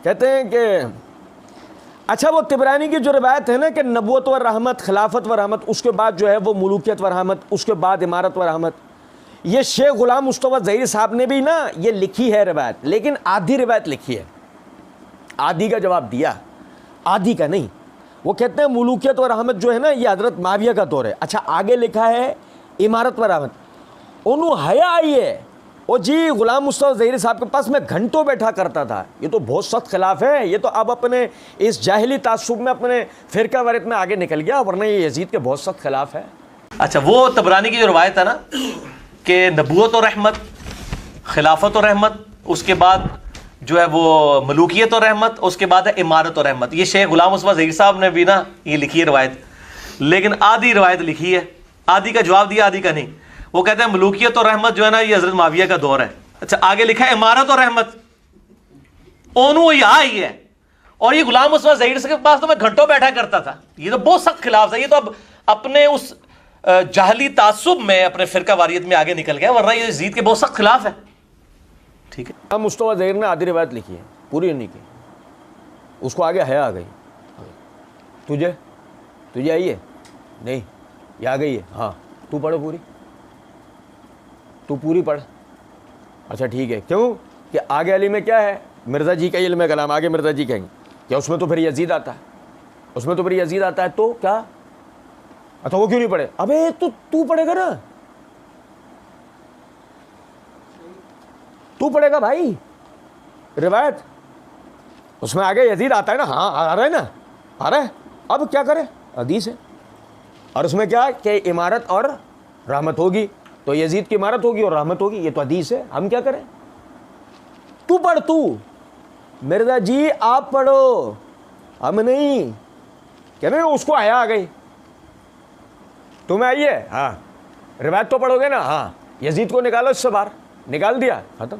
कहते हैं कि अच्छा वो तिबरानी की जो रिवायत है ना कि नबूवत व रहमत, खिलाफत व रहमत, उसके बाद जो है वो मुलूकियत व रहमत, उसके बाद इमारत व रहमत, ये शेख गुलाम मुस्तफ़ा ज़हीर साहब ने भी ना ये लिखी है रिवायत, लेकिन आधी रिवायत लिखी है, आधी का जवाब दिया, आधी का नहीं। वो कहते हैं मुलूकियत व रहमत जो है ना ये हज़रत माविया का दौर है। अच्छा आगे लिखा है इमारत व रहमत, उन्होंने हया आई है ओ जी गुलाम मुस्तफ़ा ज़हीर साहब के पास मैं घंटों बैठा करता था। ये तो बहुत सख्त खिलाफ है, ये तो अब अपने इस जाहिली तासुब में अपने फ़िरका वारियत में आगे निकल गया, वरना ये यजीद के बहुत सख्त खिलाफ है। अच्छा वो तबरानी की जो रवायत है ना कि नबूवत और रहमत, खिलाफत और रहमत, उसके बाद जो है वो मलूकियत और रहमत, उसके बाद है इमारत और रहमत, ये शेख गुलाम मुस्तफ़ा ज़हीर साहब ने भी ना ये लिखी है रवायत, लेकिन आधी रवायत लिखी है, आधी का जवाब दिया आधी का नहीं। वो कहते हैं मलूकियत और रहमत जो है ना ये हज़रत माविया का दौर है। अच्छा आगे लिखा है इमारत और रहमत, ओनू यहाँ आई है, और ये गुलाम मुस्तफ़ा ज़हीर के पास तो मैं घंटों बैठा करता था। ये तो बहुत सख्त खिलाफ था, ये तो अब अपने उस जाहली तासुब में अपने फ़िरका वारियत में आगे निकल गया, वरना ये यज़ीद के बहुत सख्त खिलाफ है। ठीक है, मुस्तफ़ा ज़हीर ने आधी रिवायत लिखी है, पूरी नहीं की, उसको आगे हया आ गई। तुझे आई है? नहीं, ये आ गई है। हाँ तू पढ़ो पूरी, तू पूरी पढ़। अच्छा ठीक है, क्यों कि आगे अली में क्या है, मिर्ज़ा जी का इल्म कलाम, आगे मिर्ज़ा जी कहेंगे क्या उसमें तो फिर यजीद आता है, उसमें तो फिर यजीद आता है, तो क्या अच्छा वो क्यों नहीं पढ़े? अबे तो तू पढ़ेगा ना, तू पढ़ेगा भाई रिवायत, उसमें आगे यजीद आता है ना। हाँ आ रहा है ना, आ रहा है, अब क्या करे, हदीस है, और उसमें क्या कि इमारत और रहमत होगी, तो यजीद की इमारत होगी और रहमत होगी, ये तो हदीस है, हम क्या करें? तू पढ़, तू मिर्ज़ा जी आप पढ़ो, हम नहीं। क्या नहीं, उसको हया आ गई, तुम्हें आई है? हाँ रिवायत तो पढ़ोगे ना। हाँ यजीद को निकालो इससे बाहर, निकाल दिया, खत्म।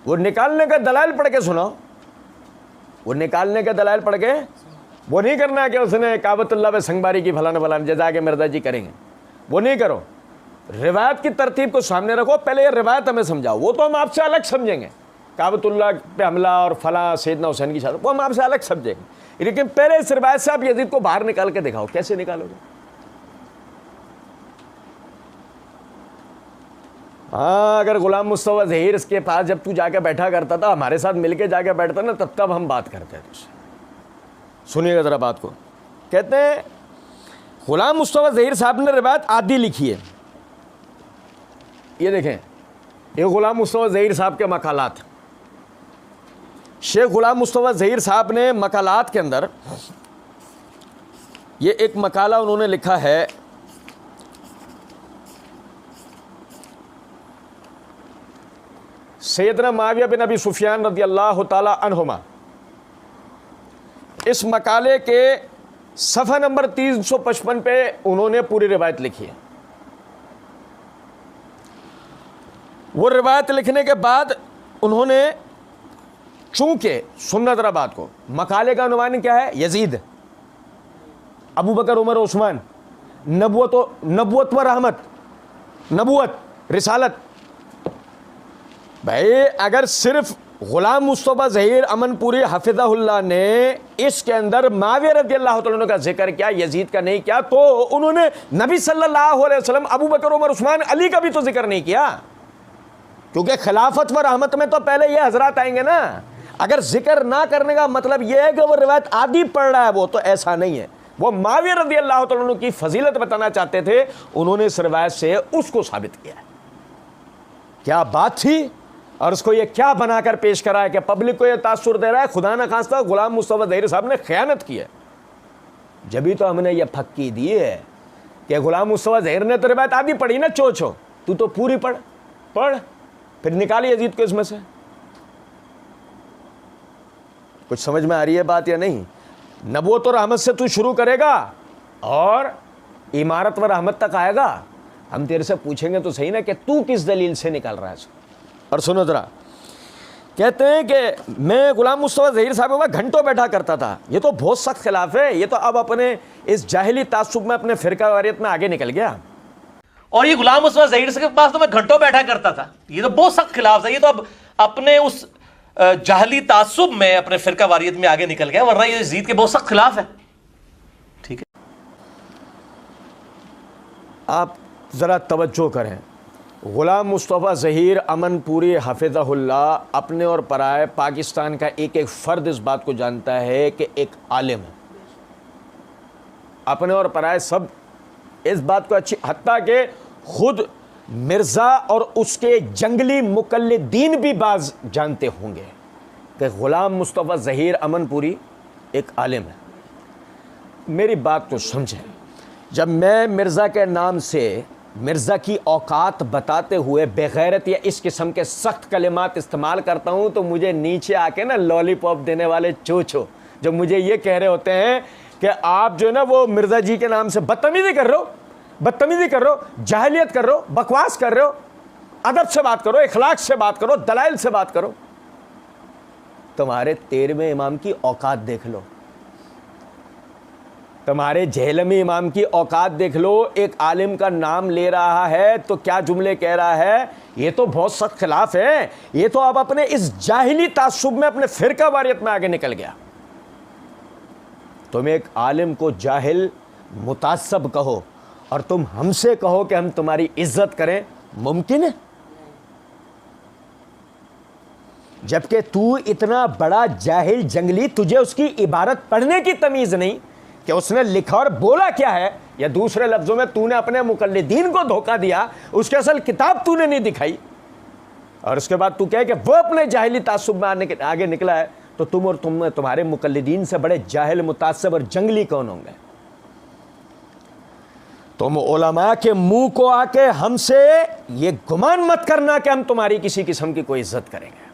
वो निकालने का दलाइल पढ़ के सुनाओ, वो निकालने का दलाइल पढ़ के, वो नहीं करना है कि उसने काबतुल्लाह पे संगबारी की फलाने फलाने जजा के मिर्ज़ा जी करेंगे, वो नहीं करो। रिवायत की तरतीब को सामने रखो, पहले ये रिवायत हमें समझाओ, वो तो हम आपसे अलग समझेंगे, काबतुल्लाह पे हमला और फला सैयदना हुसैन की शादी वो हम आपसे अलग समझेंगे, लेकिन पहले इस रिवायत से आप यजीद को बाहर निकाल के दिखाओ, कैसे निकालोगे? हाँ अगर गुलाम मुस्तफ़ा ज़हीर इसके पास जब तू जाके बैठा करता था, हमारे साथ मिलके जाके बैठता ना, तब हम बात करते हैं तुझसे। सुनिएगा ज़रा बात को। कहते हैं गुलाम मुस्तफ़ा ज़हीर साहब ने रिवायत आधी लिखी है, ये देखें, ये गुलाम मुस्तफ़ा ज़हीर साहब के मकालात, शेख गुलाम मुस्तफ़ा ज़हीर साहब ने मकालात के अंदर ये एक मकाला उन्होंने लिखा है, सैयदना मुआविया बिन अबी सुफियान रज़ियल्लाहु ताला अन्हुमा, इस मकाले के सफ़ा नंबर 355 पे उन्होंने पूरी रिवायत लिखी है। वो रिवायत लिखने के बाद उन्होंने, चूंकि सुनना जरा बात को, मकाले का अनुमान क्या है? यजीद, अबू बकर, उमर, उस्मान, नबूवत व रहमत, नबूवत, रिसालत। भाई अगर सिर्फ गुलाम मुस्तफ़ा ज़हीर अमनपुरी हफ़िज़हुल्लाह ने इसके अंदर मुआविया रज़ियल्लाहु तआला अन्हु का जिक्र किया, यजीद का नहीं किया, तो उन्होंने नबी सल्लल्लाहु अलैहि वसल्लम, अबू बकर, उमर, उस्मान, अली का भी तो जिक्र नहीं किया, क्योंकि खिलाफत व रहमत में तो पहले ये हजरात आएंगे ना। अगर जिक्र ना करने का मतलब यह है कि वो रिवायत आदि पढ़ रहा है, वो तो ऐसा नहीं है। वो मुआविया रज़ियल्लाहु तआला अन्हु की फजीलत बताना चाहते थे, उन्होंने इस रिवायत से उसको साबित किया। क्या बात थी, और उसको ये क्या बनाकर पेश करा है कि पब्लिक को ये तासुर दे रहा है खुदा न खास्ता गुलाम मुस्तफ़ा ज़हीर साहब ने खयानत की है। जब तो हमने ये फक्की दी है कि गुलाम मुस्तफ़ा ज़हीर ने तो रिवायत आदि पढ़ी ना, चो तू तो पूरी पढ़, फिर निकाली यजीद को इसमें से। कुछ समझ में आ रही है बात या नहीं? नबूवत और रहमत से तू शुरू करेगा और इमारत व रहमत तक आएगा, हम तेरे से पूछेंगे तो सही ना कि तू किस दलील से निकाल रहा है इसको। और सुनो जरा, कहते हैं कि मैं गुलाम मुस्तफ़ा ज़हीर साहब के पास घंटों बैठा करता था, ये तो बहुत सख्त खिलाफ है, ये तो अब अपने इस जाहिली तासुब में अपने फ़िरका वारियत में आगे निकल गया। और ये गुलाम मुस्तफ़ा ज़हीर के पास तो मैं घंटों बैठा करता था, ये तो बहुत सख्त खिलाफ था, ये तो अब अपने उस जाहली तासुब में अपने फिरका वारियत में आगे निकल गया, वरना ये यजीद के बहुत सख्त खिलाफ है। ठीक है, आप ज़रा तवज्जो करें। ग़ुलाम मुस्तफ़ा ज़हीर अमनपुरी हफ़िज़हुल्लाह अपने और पराए पाकिस्तान का एक एक फ़र्द इस बात को जानता है कि एक आलिम है। अपने और पराए सब इस बात को अच्छी, हत्ता कि खुद मिर्ज़ा और उसके जंगली मुकल्लिदीन भी बाज जानते होंगे कि ग़ुलाम मुस्तफ़ा ज़हीर अमनपुरी एक आलिम है। मेरी बात तो समझें, जब मैं मिर्ज़ा के नाम से मिर्ज़ा की औकात बताते हुए बेगैरत या इस किस्म के सख्त कलिमात इस्तेमाल करता हूँ तो मुझे नीचे आके ना लॉलीपॉप देने वाले चोचो जब मुझे ये कह रहे होते हैं कि आप जो है ना वो मिर्ज़ा जी के नाम से बदतमीज़ी कर रहे हो, जाहिलियत कर रहे हो, बकवास कर रहे हो, अदब से बात करो, इखलाक से बात करो, दलाइल से बात करो। तुम्हारे 13वें इमाम की औकात देख लो, तुम्हारे जहलमी इमाम की औकात देख लो। एक आलिम का नाम ले रहा है तो क्या जुमले कह रहा है, ये तो बहुत सख्त खिलाफ है। ये तो अब अपने इस जाहिली तासुब में अपने फिरका वारियत में आगे निकल गया। तुम एक आलिम को जाहिल मुतासब कहो और तुम हमसे कहो कि हम तुम्हारी इज्जत करें, मुमकिन है? जबकि तू इतना बड़ा जाहिल जंगली, तुझे उसकी इबारत पढ़ने की तमीज़ नहीं कि उसने लिखा और बोला क्या है, या दूसरे लफ्ज़ों में तूने अपने मुकल्लिदीन को धोखा दिया, उसके असल किताब तूने नहीं दिखाई, और उसके बाद तू कहे कि वो अपने जाहिली तासुब में आगे निकला है, तो तुम और तुम्हारे मुकल्लिदीन से बड़े जाहिल, मुतासब और जंगली कौन होंगे? तुम उलमा के मुंह को आके हमसे ये गुमान मत करना कि हम तुम्हारी किसी किस्म की कोई इज्जत करेंगे।